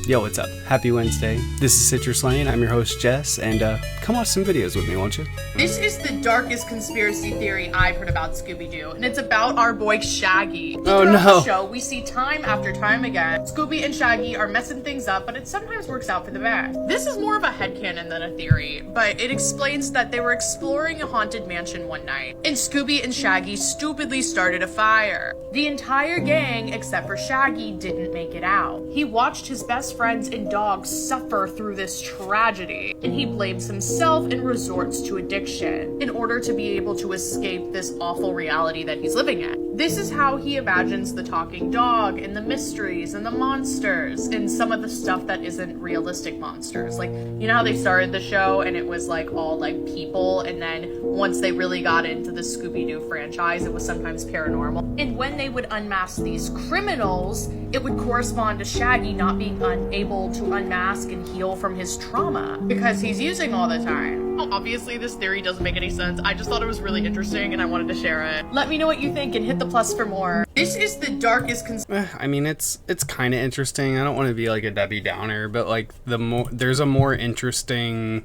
Yo, what's up? Happy Wednesday. This is CitrusLain. I'm your host, Jess, and come watch some videos with me, won't you? This is the darkest conspiracy theory I've heard about Scooby-Doo, and it's about our boy Shaggy. Oh Throughout no! the show, we see time after time again, Scooby and Shaggy are messing things up, but it sometimes works out for the best. This is more of a headcanon than a theory, but it explains that they were exploring a haunted mansion one night, and Scooby and Shaggy stupidly started a fire. The entire gang, except for Shaggy, didn't make it out. He watched his best friends and dogs suffer through this tragedy, and he blames himself and resorts to addiction in order to be able to escape this awful reality that he's living in. This is how he imagines the talking dog and the mysteries and the monsters and some of the stuff that isn't realistic monsters. Like, you know how they started the show and it was like all like people, and then once they really got into the Scooby-Doo franchise, it was sometimes paranormal. And when they would unmask these criminals, it would correspond to Shaggy not being unable to unmask and heal from his trauma because he's using all the time. Obviously, this theory doesn't make any sense. I just thought it was really interesting and I wanted to share it. Let me know what you think and hit the plus for more. This is the darkest I mean, it's kind of interesting. I don't want to be like a Debbie Downer, but like there's a more interesting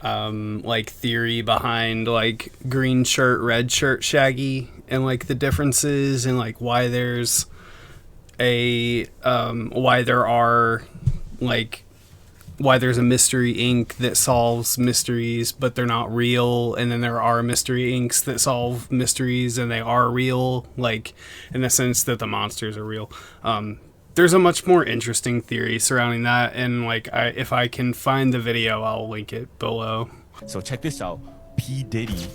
like theory behind like green shirt, red shirt Shaggy and like the differences and like why there's why there's a mystery ink that solves mysteries but they're not real, and then there are mystery inks that solve mysteries and they are real, like in the sense that the monsters are real. There's a much more interesting theory surrounding that, and like if I can find the video, I'll link it below. So check this out. P. Diddy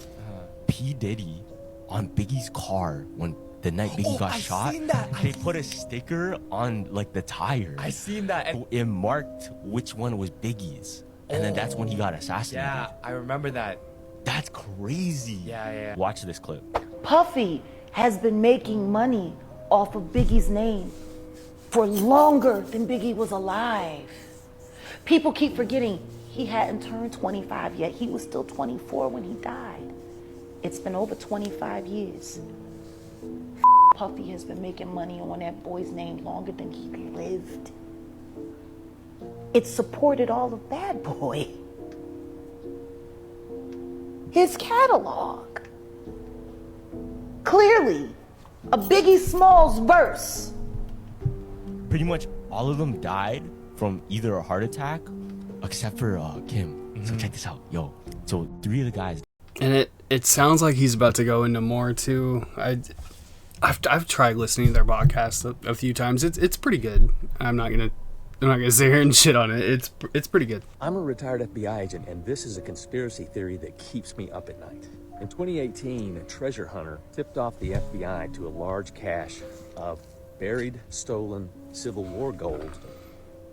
on Biggie's car when the night Biggie got shot, they put a sticker on like the tire. I seen that. And it marked which one was Biggie's. And then that's when he got assassinated. Yeah, I remember that. That's crazy. Yeah. Watch this clip. Puffy has been making money off of Biggie's name for longer than Biggie was alive. People keep forgetting he hadn't turned 25 yet. He was still 24 when he died. It's been over 25 years. Puffy has been making money on that boy's name longer than he lived. It supported all of Bad Boy. His catalog. Clearly, a Biggie Smalls verse. Pretty much all of them died from either a heart attack, except for Kim. So check this out. Yo, so 3 of the guys. And it sounds like he's about to go into more too. I've tried listening to their podcast a few times. It's pretty good. I'm not gonna sit here and shit on it. It's pretty good. I'm a retired FBI agent, and this is a conspiracy theory that keeps me up at night. In 2018, a treasure hunter tipped off the FBI to a large cache of buried, stolen Civil War gold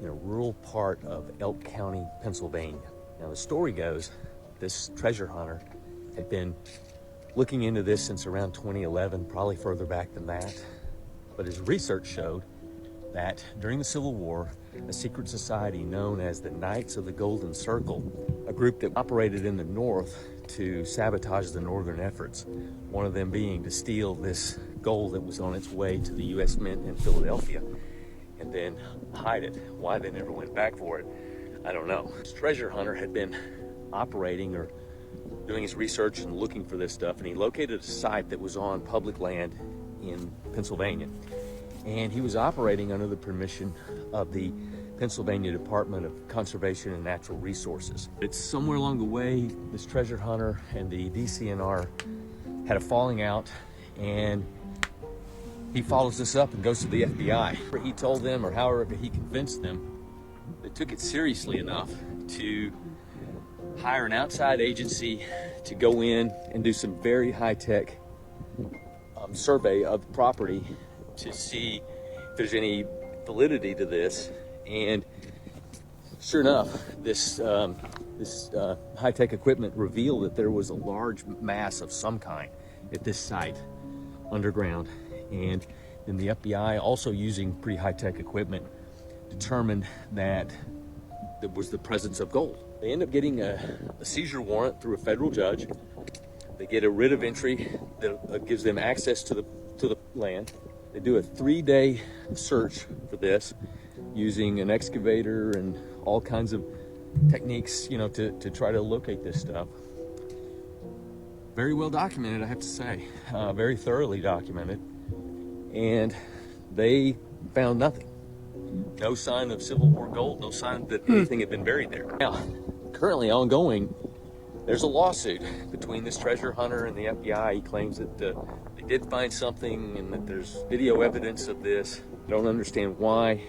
in a rural part of Elk County, Pennsylvania. Now, the story goes, this treasure hunter had been looking into this since around 2011, probably further back than that. But his research showed that during the Civil War, a secret society known as the Knights of the Golden Circle, a group that operated in the North to sabotage the Northern efforts, one of them being to steal this gold that was on its way to the U.S. Mint in Philadelphia and then hide it. Why they never went back for it, I don't know. This treasure hunter had been operating or doing his research and looking for this stuff, and he located a site that was on public land in Pennsylvania. And he was operating under the permission of the Pennsylvania Department of Conservation and Natural Resources. It's somewhere along the way, this treasure hunter and the DCNR had a falling out, and he follows this up and goes to the FBI. He told them, or however he convinced them, they took it seriously enough to hire an outside agency to go in and do some very high-tech survey of the property to see if there's any validity to this. And sure enough, this high-tech equipment revealed that there was a large mass of some kind at this site underground. And then the FBI, also using pretty high-tech equipment, determined that there was the presence of gold. They end up getting a seizure warrant through a federal judge. They get a writ of entry that gives them access to the land. They do a 3-day search for this. using an excavator and all kinds of techniques, you know, to try to locate this stuff. Very well documented, I have to say. Very thoroughly documented. And they found nothing. No sign of Civil War gold, no sign that anything had been buried there. Now, currently ongoing, there's a lawsuit between this treasure hunter and the FBI. He claims that they did find something and that there's video evidence of this. I don't understand why.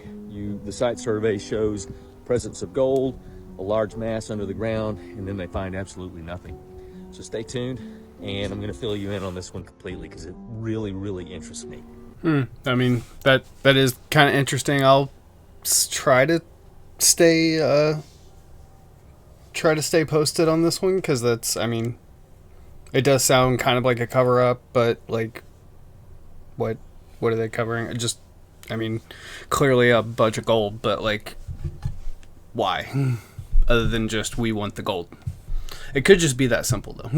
The site survey shows presence of gold, a large mass under the ground, and then they find absolutely nothing. So stay tuned, and I'm going to fill you in on this one completely because it really, really interests me. I mean, that is kind of interesting. I'll try to stay posted on this one because that's, I mean, it does sound kind of like a cover up, but like, what are they covering? Just, I mean, clearly a bunch of gold, but like, why? Other than just we want the gold. It could just be that simple, though.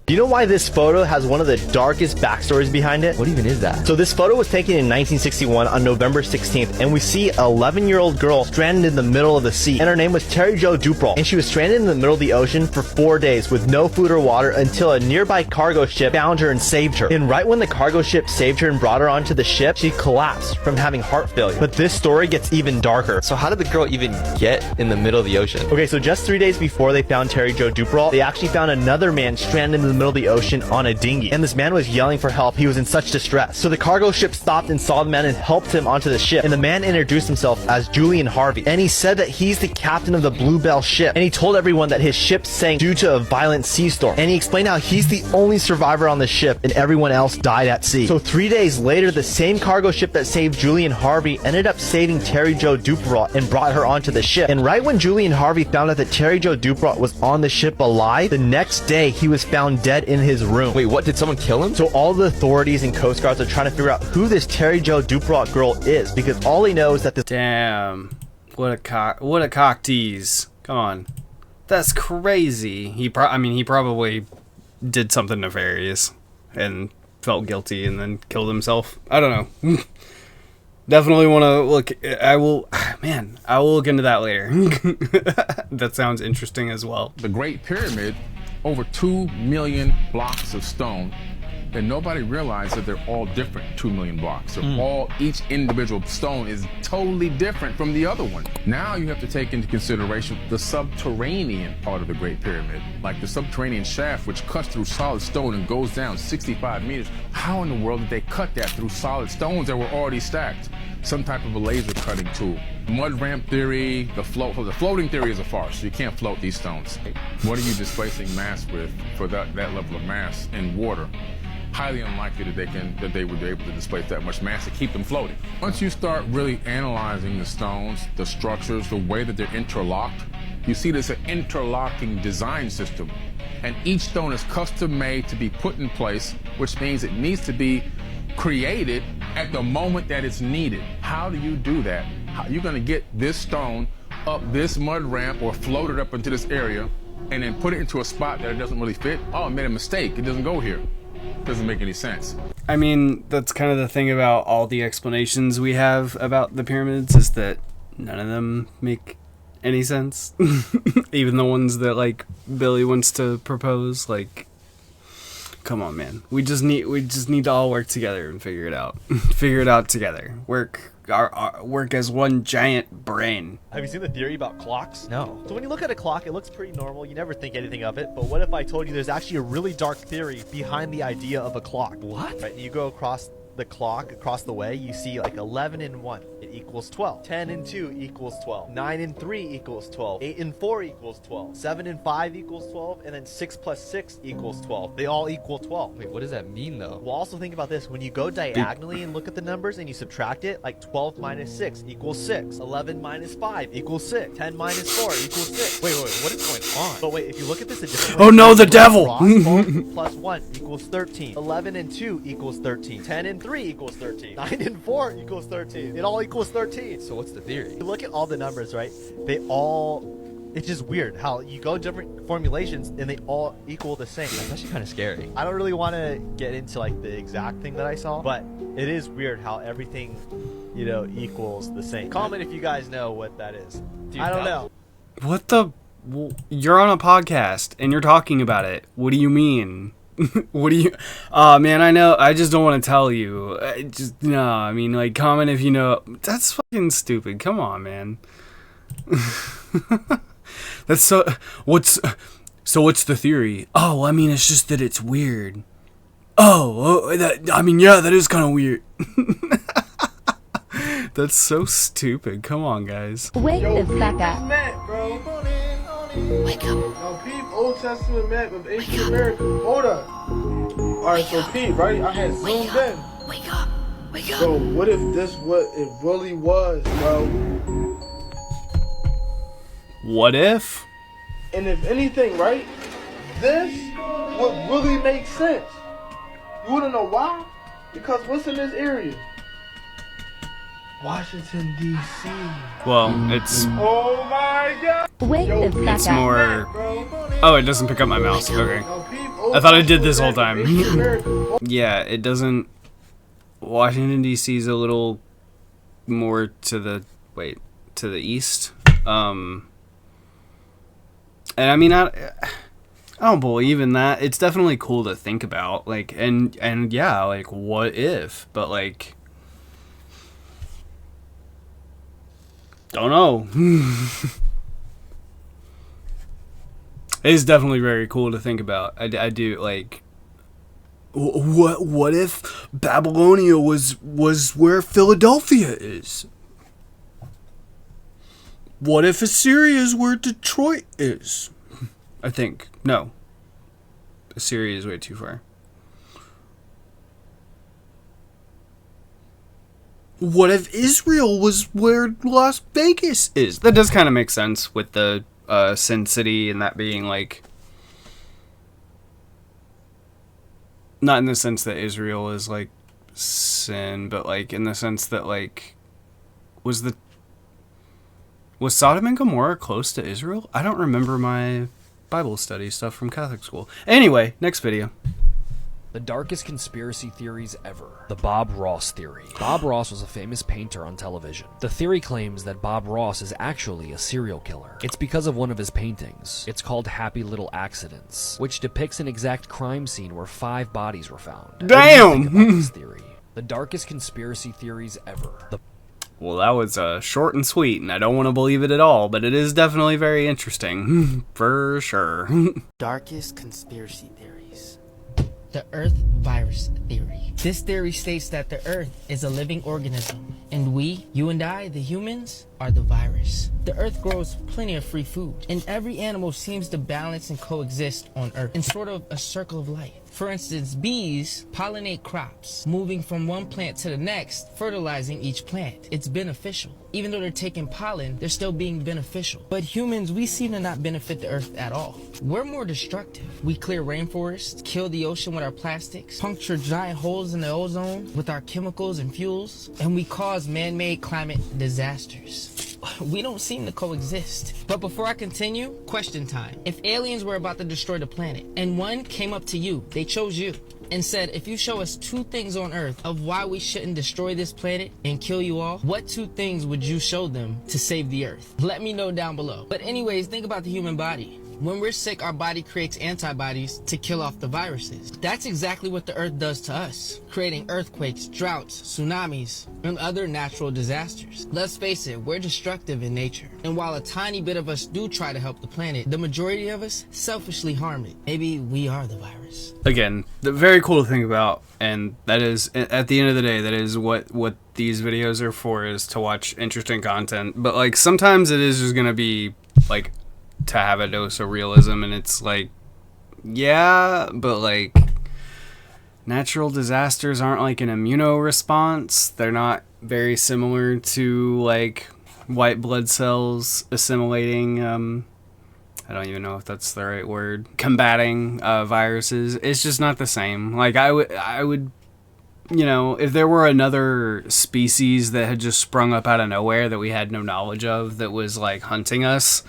Do you know why this photo has one of the darkest backstories behind it? What even is that? So this photo was taken in 1961 on November 16th, and we see an 11-year-old girl stranded in the middle of the sea, and her name was Terry Jo Dupo, and she was stranded in the middle of the ocean for 4 days with no food or water until a nearby cargo ship found her and saved her. And right when the cargo ship saved her and brought her onto the ship, she collapsed from having heart failure. But this story gets even darker. So how did the girl even get in the middle of the ocean? Okay, so just 3 days before they found Terry Jo Dupo, they actually found another man stranded in the middle of the ocean on a dinghy, and this man was yelling for help. He was in such distress. So the cargo ship stopped and saw the man and helped him onto the ship, and the man introduced himself as Julian Harvey, and he said that he's the captain of the Bluebell ship, and he told everyone that his ship sank due to a violent sea storm, and he explained how he's the only survivor on the ship and everyone else died at sea. So 3 days later, the same cargo ship that saved Julian Harvey ended up saving Terry Jo Dupo and brought her onto the ship. And right when Julian Harvey found out that Terry Jo Dupo was on the ship alive, the next day he was found dead in his room. Wait, what? Did someone kill him? So all the authorities and Coast Guards are trying to figure out who this Terry Jo Dupo girl is, because all they know is that this— Damn. What a cock tease. Come on. That's crazy. He probably did something nefarious and felt guilty and then killed himself. I don't know. Definitely want to look. I will look into that later. That sounds interesting as well. The Great Pyramid, over 2 million blocks of stone, and nobody realized that they're all different 2 million blocks. Each individual stone is totally different from the other one. Now you have to take into consideration the subterranean part of the Great Pyramid, like the subterranean shaft, which cuts through solid stone and goes down 65 meters. How in the world did they cut that through solid stones that were already stacked? Some type of a laser cutting tool. Mud ramp theory, the floating theory is a farce. You can't float these stones. What are you displacing mass with for that level of mass in water? Highly unlikely that they would be able to displace that much mass to keep them floating. Once you start really analyzing the stones, the structures, the way that they're interlocked, you see there's an interlocking design system. And each stone is custom made to be put in place, which means it needs to be created at the moment that it's needed. How do you do that? How are you gonna get this stone up this mud ramp or float it up into this area and then put it into a spot that it doesn't really fit? Oh, I made a mistake, it doesn't go here. Doesn't make any sense. I mean, that's kind of the thing about all the explanations we have about the pyramids, is that none of them make any sense. Even the ones that like Billy wants to propose, like, come on, man. We just need to all work together and figure it out. Figure it out together. Work as one giant brain. Have you seen the theory about clocks? No. So when you look at a clock, it looks pretty normal. You never think anything of it. But what if I told you there's actually a really dark theory behind the idea of a clock? What? Right, you go across the clock, across the way, you see like 11 and 1. It equals 12. 10 and 2 equals 12. 9 and 3 equals 12. 8 and 4 equals 12. 7 and 5 equals 12. And then 6 plus 6 equals 12. They all equal 12. Wait, what does that mean though? Well, also think about this. When you go diagonally and look at the numbers and you subtract it, like 12 minus 6 equals 6. 11 minus 5 equals 6. 10 minus 4 equals 6. Wait, what is going on? But wait, if you look at this a different way. Oh no, the devil! 12 plus 1 equals 13. 11 and 2 equals 13. 10 and 3 equals 13. 9 and 4 equals 13. It all equals 13. So what's the theory? You look at all the numbers, right? It's just weird how you go different formulations and they all equal the same. That's actually kind of scary. I don't really want to get into like the exact thing that I saw, but it is weird how everything equals the same. Comment if you guys know what that is. I don't know. What the? You're on a podcast and you're talking about it. What do you mean? What do you? Man, I know. I just don't want to tell you. I mean, like, comment if you know. That's fucking stupid. Come on, man. That's so. What's the theory? Oh, I mean, it's just that it's weird. That is kind of weird. That's so stupid. Come on, guys. Wake the fuck up. Wake up. Now, peep Old Testament map of ancient America. Hold up. Alright, so peep, right? I had zoomed in. Wake up. Wake up. So, what if this what it really was, bro? What if? And if anything, right? This would really make sense. You wanna know why? Because what's in this area? Washington, D.C. Well, it's Oh my god! Wake the fuck it's up. more. Oh, it doesn't pick up my mouse. Okay. I thought I did this whole time. Yeah, it doesn't. Washington D.C. is a little more to the east. And I mean, I don't believe in that. It's definitely cool to think about, like, and yeah, like, what if? But like, don't know. It's definitely very cool to think about. I do, like, what if Babylonia was where Philadelphia is? What if Assyria is where Detroit is? I think. No. Assyria is way too far. What if Israel was where Las Vegas is? That does kind of make sense with the Sin City and that being like... Not in the sense that Israel is like sin, but like in the sense that like... Was Sodom and Gomorrah close to Israel? I don't remember my Bible study stuff from Catholic school. Anyway, next video. The darkest conspiracy theories ever. The Bob Ross theory. Bob Ross was a famous painter on television. The theory claims that Bob Ross is actually a serial killer. It's because of one of his paintings. It's called Happy Little Accidents, which depicts an exact crime scene where 5 bodies were found. Damn! What do you think about this theory? The darkest conspiracy theories ever. Well, that was short and sweet, and I don't want to believe it at all, but it is definitely very interesting. For sure. Darkest conspiracy theories. The Earth virus theory. This theory states that the Earth is a living organism, and we, you and I, the humans, are the virus. The Earth grows plenty of free food, and every animal seems to balance and coexist on Earth in sort of a circle of life. For instance, bees pollinate crops, moving from one plant to the next, fertilizing each plant. It's beneficial. Even though they're taking pollen, they're still being beneficial. But humans, we seem to not benefit the Earth at all. We're more destructive. We clear rainforests, kill the ocean with our plastics, puncture giant holes in the ozone with our chemicals and fuels, and we cause man-made climate disasters. We don't seem to coexist. But before I continue, question time. If aliens were about to destroy the planet, and one came up to you, they chose you, and said, if you show us 2 things on Earth of why we shouldn't destroy this planet and kill you all, what 2 things would you show them to save the Earth? Let me know down below. But anyways, think about the human body. When we're sick, our body creates antibodies to kill off the viruses. That's exactly what the Earth does to us, creating earthquakes, droughts, tsunamis, and other natural disasters. Let's face it, we're destructive in nature. And while a tiny bit of us do try to help the planet, the majority of us selfishly harm it. Maybe we are the virus. Again, the very cool to think about, and that is, at the end of the day, that is what these videos are for, is to watch interesting content. But like, sometimes it is just gonna be like, to have a dose of realism, and it's like, yeah, but like, natural disasters aren't like an immuno response. They're not very similar to like white blood cells assimilating, I don't even know if that's the right word, combating viruses. It's just not the same. Like, I would, you know, if there were another species that had just sprung up out of nowhere that we had no knowledge of that was like hunting us,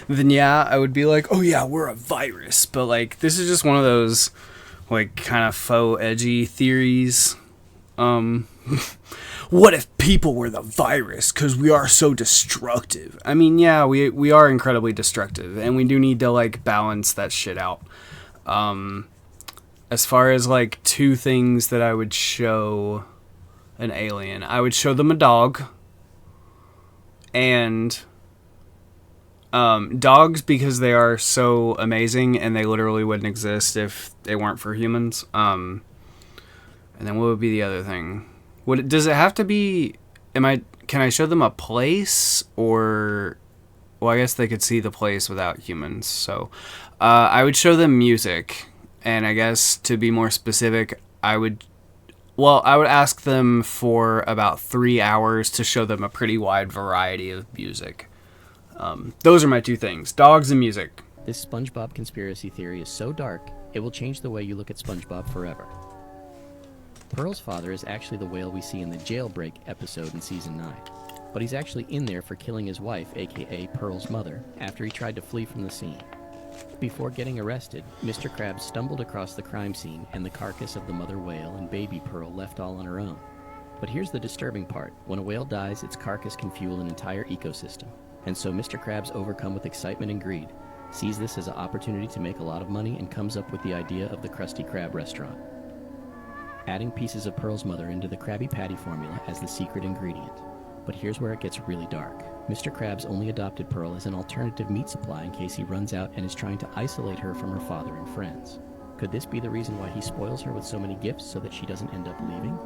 then yeah, I would be like, oh yeah, we're a virus. But like, this is just one of those like kind of faux edgy theories. what if people were the virus because we are so destructive? I mean, yeah, we are incredibly destructive, and we do need to like balance that shit out. As far as like two things that I would show an alien, I would show them a dog, and dogs, because they are so amazing and they literally wouldn't exist if they weren't for humans. And then what would be the other thing? Does it have to be? Can I show them a place, or? Well, I guess they could see the place without humans. So, I would show them music, and I guess to be more specific, I would ask them for about 3 hours to show them a pretty wide variety of music. Those are my two things: dogs and music. This SpongeBob conspiracy theory is so dark, it will change the way you look at SpongeBob forever. Pearl's father is actually the whale we see in the Jailbreak episode in Season 9. But he's actually in there for killing his wife, aka Pearl's mother, after he tried to flee from the scene. Before getting arrested, Mr. Krabs stumbled across the crime scene and the carcass of the mother whale and baby Pearl left all on her own. But here's the disturbing part: when a whale dies, its carcass can fuel an entire ecosystem. And so Mr. Krabs, overcome with excitement and greed, sees this as an opportunity to make a lot of money and comes up with the idea of the Krusty Krab restaurant, adding pieces of Pearl's mother into the Krabby Patty formula as the secret ingredient. But here's where it gets really dark. Mr. Krabs only adopted Pearl as an alternative meat supply in case he runs out and is trying to isolate her from her father and friends. Could this be the reason why he spoils her with so many gifts so that she doesn't end up leaving?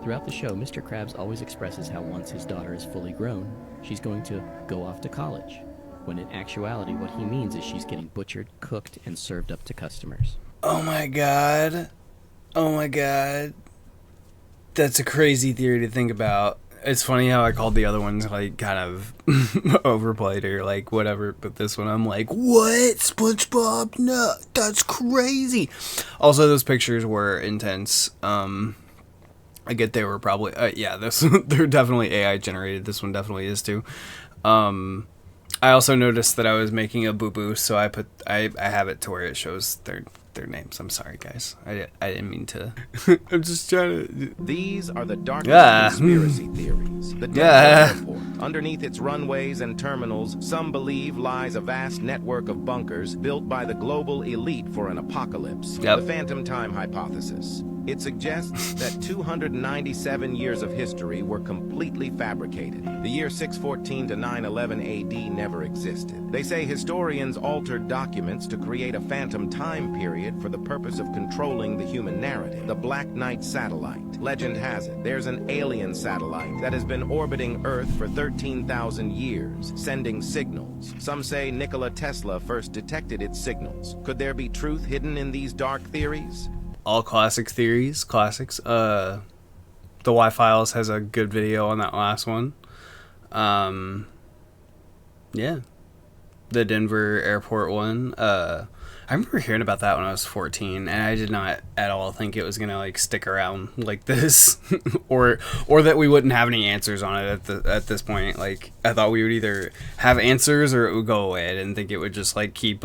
Throughout the show, Mr. Krabs always expresses how once his daughter is fully grown, she's going to go off to college, when in actuality what he means is she's getting butchered, cooked, and served up to customers. Oh my god. That's a crazy theory to think about. It's funny how I called the other ones like kind of overplayed or like whatever, but this one I'm like, what? SpongeBob? No, that's crazy. Also, those pictures were intense. I get they were probably they're definitely AI generated. This one definitely is too. I also noticed that I was making a boo-boo, so I have it to where it shows their names. I'm sorry, guys. I didn't mean to. I'm just trying to. These are the darkest conspiracy theories. The Denver airport. Underneath its runways and terminals, some believe lies a vast network of bunkers built by the global elite for an apocalypse. Yep. The phantom time hypothesis. It suggests that 297 years of history were completely fabricated. The year 614 to 911 AD never existed. They say historians altered documents to create a phantom time period for the purpose of controlling the human narrative. The Black Knight satellite. Legend has it, there's an alien satellite that has been orbiting Earth for 13,000 years, sending signals. Some say Nikola Tesla first detected its signals. Could there be truth hidden in these dark theories? All classic theories, classics. The Y-Files has a good video on that last one. Yeah. The Denver airport one. I remember hearing about that when I was 14, and I did not at all think it was gonna like stick around like this, or that we wouldn't have any answers on it at this point. Like, I thought we would either have answers or it would go away. I didn't think it would just like keep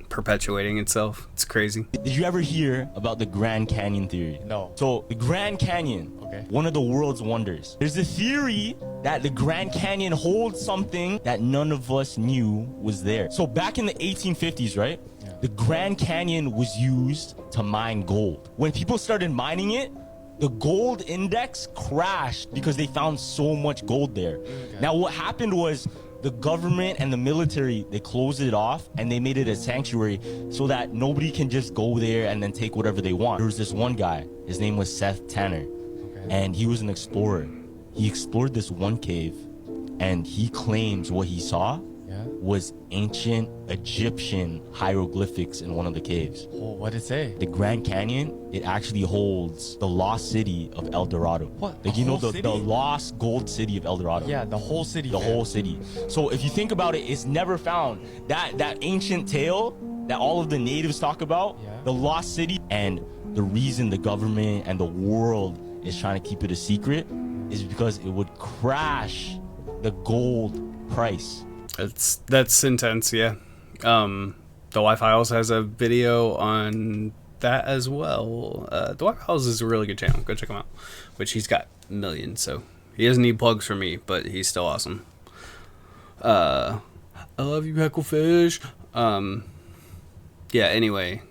perpetuating itself. It's crazy. Did you ever hear about the Grand Canyon theory? No. So the Grand Canyon, one of the world's wonders. There's a theory that the Grand Canyon holds something that none of us knew was there. So back in the 1850s, right? Yeah. The Grand Canyon was used to mine gold. When people started mining it, the gold index crashed because they found so much gold there. Okay. Now what happened was, the government and the military, they closed it off and they made it a sanctuary so that nobody can just go there and then take whatever they want. There was this one guy, his name was Seth Tanner, and he was an explorer. He explored this one cave, and he claims what he saw was ancient Egyptian hieroglyphics in one of the caves. Oh, what did it say? The Grand Canyon, it actually holds the lost city of El Dorado. What? Like, you know, the lost gold city of El Dorado. Yeah, the whole city. The whole city. So if you think about it, it's never found. That ancient tale that all of the natives talk about, the lost city, and the reason the government and the world is trying to keep it a secret is because it would crash the gold price. That's intense, yeah. The Y-Files has a video on that as well. The Y-Files is a really good channel. Go check him out. Which he's got millions, so He doesn't need plugs from me, but he's still awesome. I love you, Hecklefish. Yeah, anyway.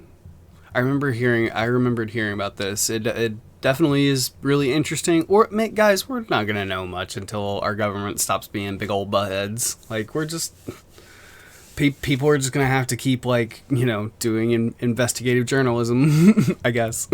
I remembered hearing about this. It definitely is really interesting. Or, guys, we're not going to know much until our government stops being big old buttheads. Like, we're just... People are just going to have to keep, like, you know, doing investigative journalism, I guess.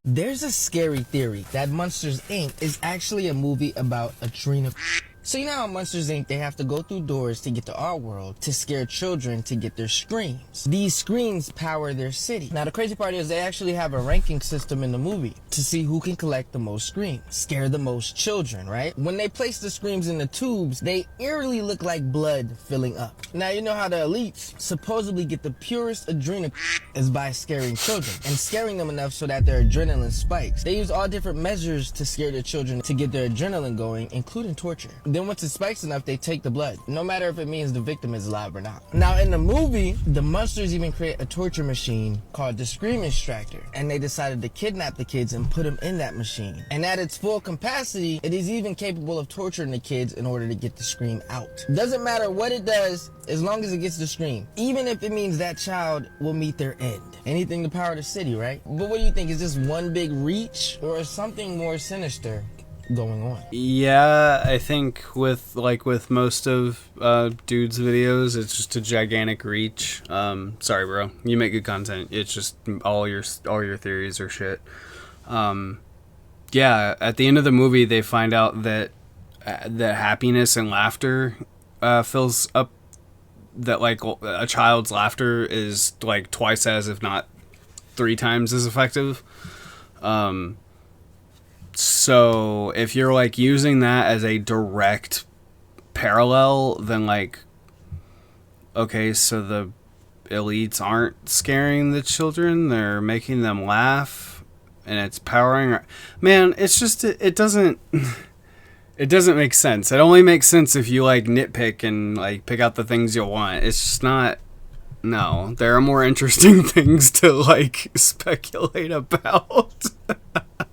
There's a scary theory that Monsters, Inc. is actually a movie about a Trina. So you know how Monsters, Inc. they have to go through doors to get to our world to scare children to get their screams. These screams power their city. Now the crazy part is they actually have a ranking system in the movie to see who can collect the most screams, scare the most children, right? When they place the screams in the tubes, they eerily look like blood filling up. Now you know how the elites supposedly get the purest adrenaline is by scaring children and scaring them enough so that their adrenaline spikes. They use all different measures to scare their children to get their adrenaline going, including torture. Then once it spikes enough, they take the blood, no matter if it means the victim is alive or not. Now in the movie, the monsters even create a torture machine called the Scream Extractor, and they decided to kidnap the kids and put them in that machine. And at its full capacity, it is even capable of torturing the kids in order to get the scream out. Doesn't matter what it does, as long as it gets the scream, even if it means that child will meet their end. Anything to power the city, right? But what do you think? Is this one big reach, or is something more sinister going on? Yeah, I think with most of dude's videos, it's just a gigantic reach. Sorry, bro, you make good content. It's just all your theories are shit. Yeah, at the end of the movie, they find out that happiness and laughter fills up. That like a child's laughter is like twice as, if not 3 times as effective. So if you're like using that as a direct parallel, then like, okay, so the elites aren't scaring the children, they're making them laugh, and it's powering. Man, it's just, it doesn't make sense. It only makes sense if you like nitpick and like pick out the things you want. It's just not. No, there are more interesting things to like speculate about.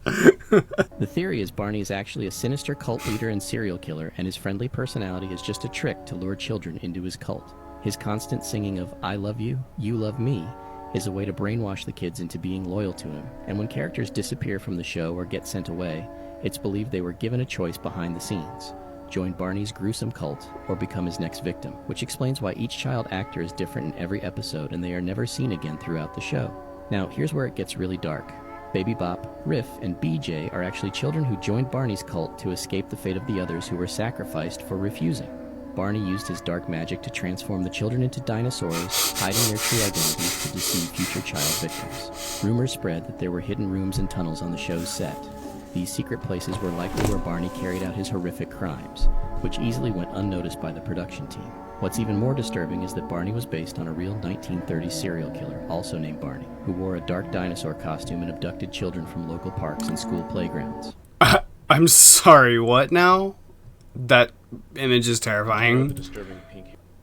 The theory is Barney is actually a sinister cult leader and serial killer, and his friendly personality is just a trick to lure children into his cult. His constant singing of "I love you, you love me" is a way to brainwash the kids into being loyal to him, and when characters disappear from the show or get sent away, it's believed they were given a choice behind the scenes: join Barney's gruesome cult or become his next victim, which explains why each child actor is different in every episode and they are never seen again throughout the show. Now, here's where it gets really dark. Baby Bop, Riff, and BJ are actually children who joined Barney's cult to escape the fate of the others who were sacrificed for refusing. Barney used his dark magic to transform the children into dinosaurs, hiding their true identities to deceive future child victims. Rumors spread that there were hidden rooms and tunnels on the show's set. These secret places were likely where Barney carried out his horrific crimes, which easily went unnoticed by the production team. What's even more disturbing is that Barney was based on a real 1930s serial killer, also named Barney, who wore a dark dinosaur costume and abducted children from local parks and school playgrounds. I'm sorry, what now? That image is terrifying.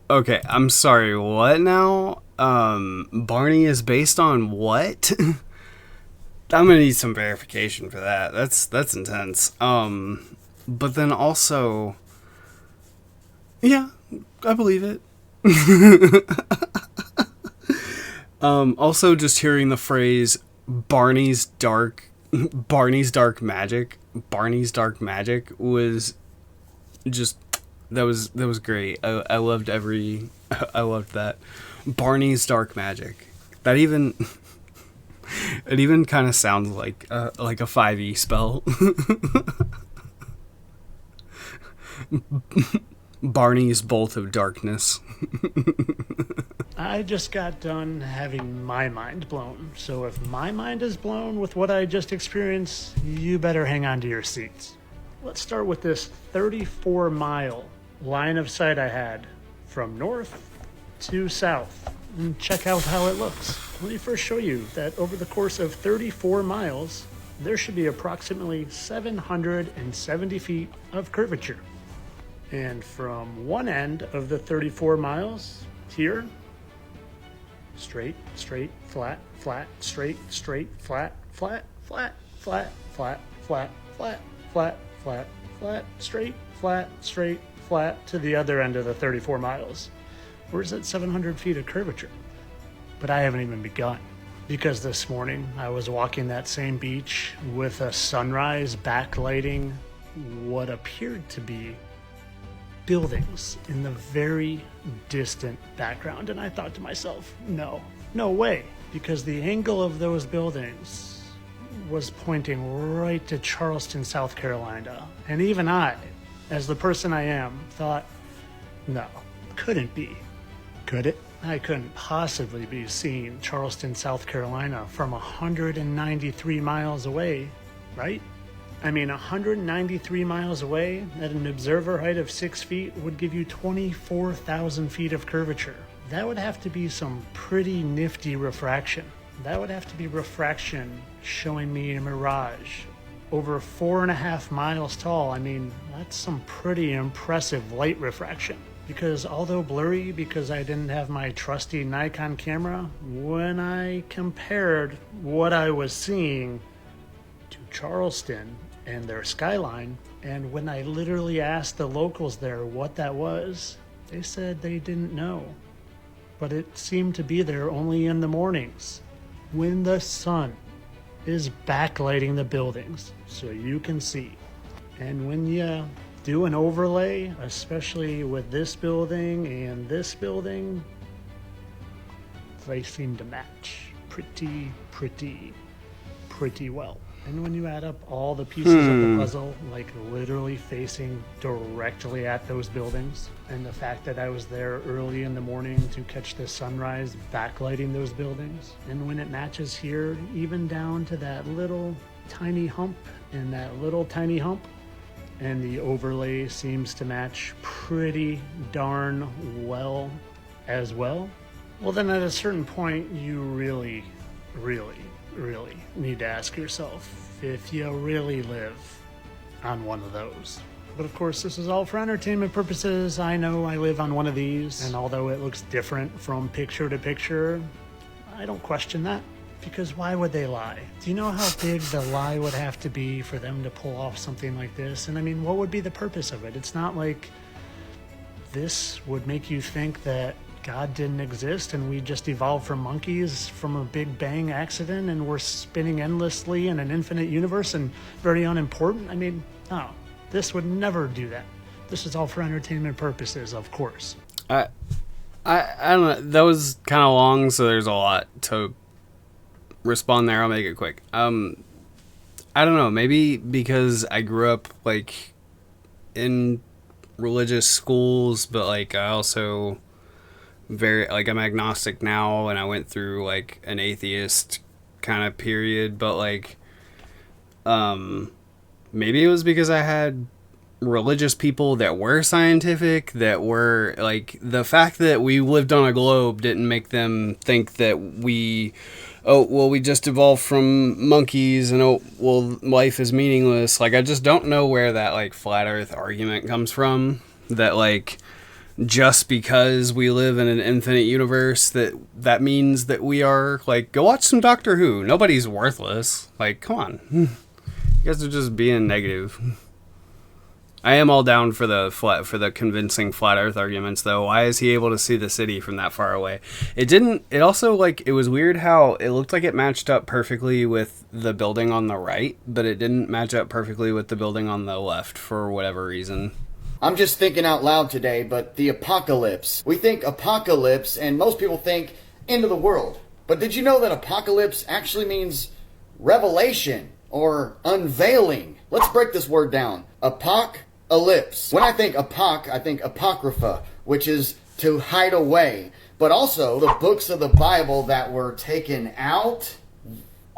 Okay, I'm sorry, what now? Barney is based on what? I'm gonna need some verification for that. That's intense. But then also, yeah, I believe it. Also, just hearing the phrase Barney's dark magic was just, that was great. I loved I loved that. Barney's dark magic. That even it even kind of sounds like a 5e spell. Barney's Bolt of Darkness. I just got done having my mind blown, so if my mind is blown with what I just experienced, you better hang on to your seats. Let's start with this 34-mile line of sight I had from north to south, and check out how it looks. Let me first show you that over the course of 34 miles, there should be approximately 770 feet of curvature. And from one end of the 34 miles here, straight, straight, flat, flat, straight, straight, flat, flat, flat, flat, flat, flat, flat, flat, flat, flat, straight, flat, straight, flat to the other end of the 34 miles. Where's that 700 feet of curvature? But I haven't even begun. Because this morning I was walking that same beach with a sunrise backlighting what appeared to be buildings in the very distant background. And I thought to myself, no way. Because the angle of those buildings was pointing right to Charleston, South Carolina. And even I, as the person I am, thought, no, couldn't be. Could it? I couldn't possibly be seeing Charleston, South Carolina from 193 miles away, right? I mean, 193 miles away at an observer height of 6 feet would give you 24,000 feet of curvature. That would have to be some pretty nifty refraction. That would have to be refraction showing me a mirage over 4.5 miles tall. I mean, that's some pretty impressive light refraction. Because although blurry, because I didn't have my trusty Nikon camera, when I compared what I was seeing to Charleston and their skyline, and when I literally asked the locals there what that was, they said they didn't know. But it seemed to be there only in the mornings, when the sun is backlighting the buildings so you can see. And when you do an overlay, especially with this building and this building, they seem to match pretty well. And when you add up all the pieces of the puzzle, like literally facing directly at those buildings, and the fact that I was there early in the morning to catch the sunrise backlighting those buildings, and when it matches here, even down to that little tiny hump and that little tiny hump, and the overlay seems to match pretty darn well as well, well then at a certain point you really need to ask yourself if you really live on one of those. But of course this is all for entertainment purposes. I know I live on one of these, and although it looks different from picture to picture, I don't question that. Because why would they lie? Do you know how big the lie would have to be for them to pull off something like this? And I mean, what would be the purpose of it? It's not like this would make you think that God didn't exist and we just evolved from monkeys from a Big Bang accident and we're spinning endlessly in an infinite universe and very unimportant. I mean, no, this would never do that. This is all for entertainment purposes, of course. I don't know. That was kind of long, so there's a lot to respond there. I'll make it quick. I don't know, maybe because I grew up like in religious schools, but like I also I'm agnostic now, and I went through like an atheist kind of period, but like maybe it was because I had religious people that were scientific, that were like, the fact that we lived on a globe didn't make them think that we just evolved from monkeys and life is meaningless. Like, I just don't know where that like flat earth argument comes from, that like just because we live in an infinite universe that means that we are like, go watch some Doctor Who. Nobody's worthless. Like, come on. You guys are just being negative. I am all down for the convincing flat earth arguments, though. Why is he able to see the city from that far away? It also, like, it was weird how it looked like it matched up perfectly with the building on the right, but it didn't match up perfectly with the building on the left for whatever reason. I'm just thinking out loud today, but the apocalypse. We think apocalypse, and most people think end of the world. But did you know that apocalypse actually means revelation or unveiling? Let's break this word down. Ellipse. When I think epoch, I think Apocrypha, which is to hide away, but also the books of the Bible that were taken out.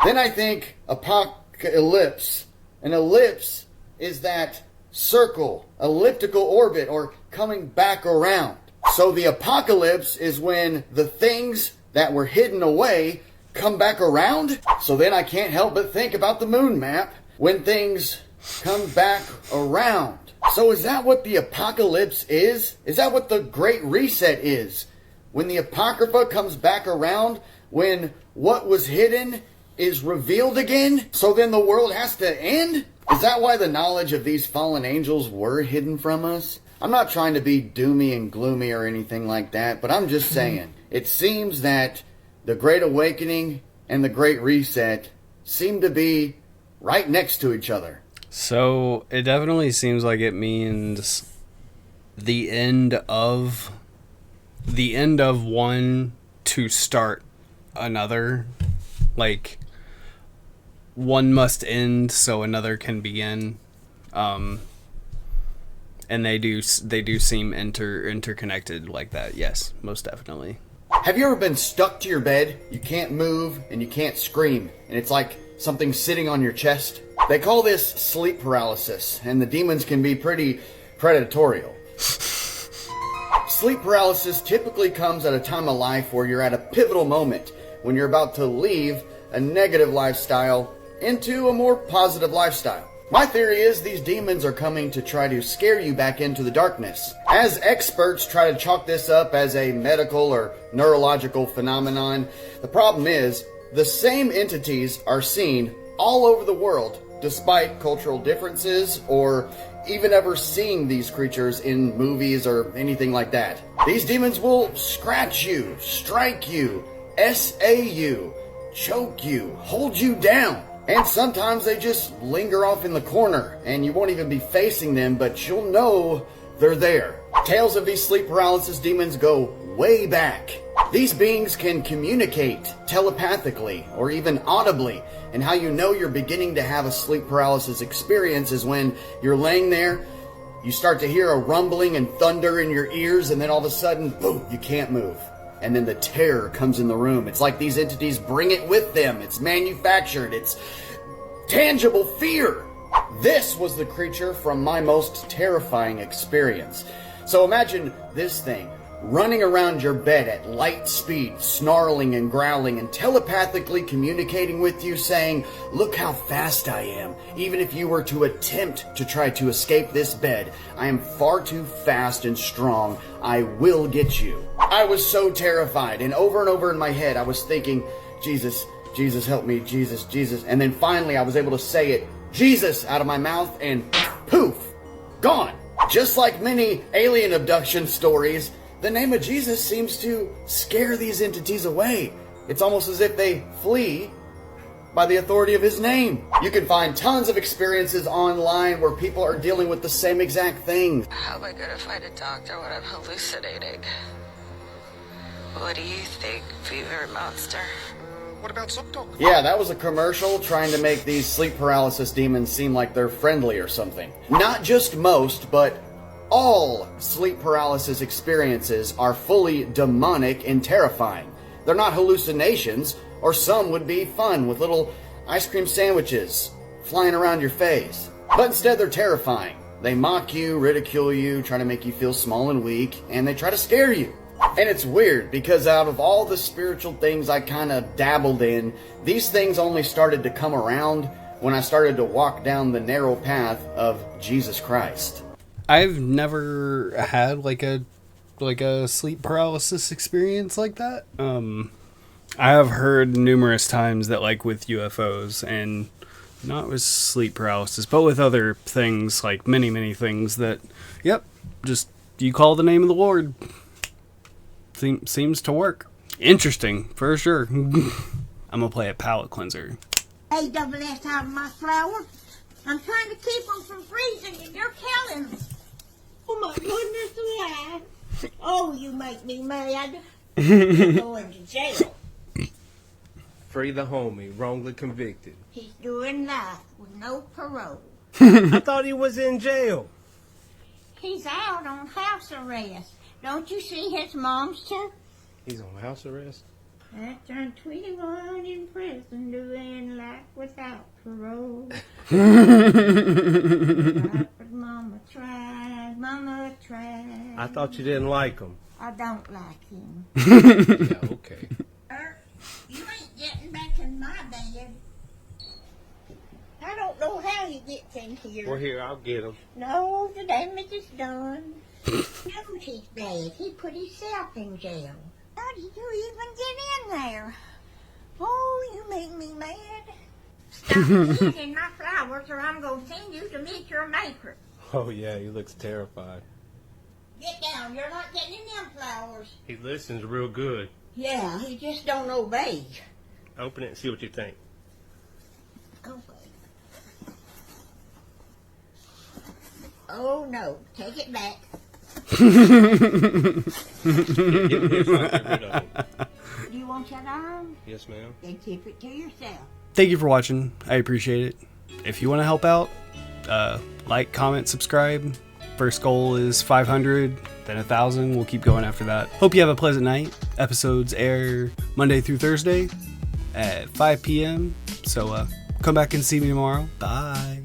Then I think apocalypse. An ellipse is that circle, elliptical orbit, or coming back around. So the apocalypse is when the things that were hidden away come back around. So then I can't help but think about the moon map when things come back around. So is that what the apocalypse is? Is that what the Great Reset is? When the Apocrypha comes back around, when what was hidden is revealed again, so then the world has to end? Is that why the knowledge of these fallen angels were hidden from us? I'm not trying to be doomy and gloomy or anything like that, but I'm just saying, it seems that the Great Awakening and the Great Reset seem to be right next to each other. So it definitely seems like it means the end of one to start another. Like, one must end so another can begin. And they do seem interconnected like that. Yes, most definitely. Have you ever been stuck to your bed? You can't move and you can't scream, and it's like something sitting on your chest? They call this sleep paralysis, and the demons can be pretty predatorial. Sleep paralysis typically comes at a time of life where you're at a pivotal moment, when you're about to leave a negative lifestyle into a more positive lifestyle. My theory is these demons are coming to try to scare you back into the darkness. As experts try to chalk this up as a medical or neurological phenomenon, the problem is the same entities are seen all over the world despite cultural differences or even ever seeing these creatures in movies or anything like that. These demons will scratch you, strike you, SA you, choke you, hold you down. And sometimes they just linger off in the corner and you won't even be facing them, but you'll know they're there. Tales of these sleep paralysis demons go way back. These beings can communicate telepathically or even audibly, and how you know you're beginning to have a sleep paralysis experience is when you're laying there, you start to hear a rumbling and thunder in your ears, and then all of a sudden, boom, you can't move. And then the terror comes in the room. It's like these entities bring it with them. It's manufactured. It's tangible fear. This was the creature from my most terrifying experience. So imagine this thing running around your bed at light speed, snarling and growling and telepathically communicating with you, saying, "Look how fast I am. Even if you were to attempt to try to escape this bed, I am far too fast and strong. I will get you." I was so terrified, and over in my head I was thinking, Jesus, Jesus, help me, Jesus, Jesus. And then finally I was able to say it, Jesus, out of my mouth, and poof, gone. Just like many alien abduction stories, the name of Jesus seems to scare these entities away. It's almost as if they flee by the authority of his name. You can find tons of experiences online where people are dealing with the same exact thing. How am I gonna find a doctor when I'm hallucinating? What do you think, fever monster? What about Sock? Yeah, that was a commercial trying to make these sleep paralysis demons seem like they're friendly or something. Not just most, but all sleep paralysis experiences are fully demonic and terrifying. They're not hallucinations, or some would be fun with little ice cream sandwiches flying around your face. But instead they're terrifying. They mock you, ridicule you, try to make you feel small and weak, and they try to scare you. And it's weird, because out of all the spiritual things I kind of dabbled in, these things only started to come around when I started to walk down the narrow path of Jesus Christ. I've never had like a sleep paralysis experience like that. I have heard numerous times that, like, with UFOs, and not with sleep paralysis, but with other things, like many things that, yep, just you call the name of the Lord. Seems to work. Interesting, for sure. I'm gonna play a palate cleanser. Hey, double S out of my flour. I'm trying to keep them from freezing and you're killing them. Oh my goodness alive. Oh, you make me mad. You're going to jail. Free the homie, wrongly convicted. He's doing life with no parole. I thought he was in jail. He's out on house arrest. Don't you see his monster? He's on house arrest? I turned 21 in prison doing life without parole. But Mama tried. I thought you didn't like him. I don't like him. Yeah, okay. You ain't getting back in my bed. I don't know how he gets in here. Well, here, I'll get him. No, the damage is done. Knows he's bad. He put himself in jail. How did you even get in there? Oh, you make me mad. Stop eating my flowers or I'm going to send you to meet your maker. Oh yeah, he looks terrified. Get down. You're not getting them flowers. He listens real good. Yeah, he just don't obey. Open it and see what you think. Okay. Oh no, take it back. Do you want that arm? Yes, ma'am. Then keep it to yourself. Thank you for watching. I appreciate it. If you want to help out, like, comment, subscribe. First goal is 500, then 1,000. We'll keep going after that. Hope you have a pleasant night. Episodes air Monday through Thursday at 5 p.m. So come back and see me tomorrow. Bye.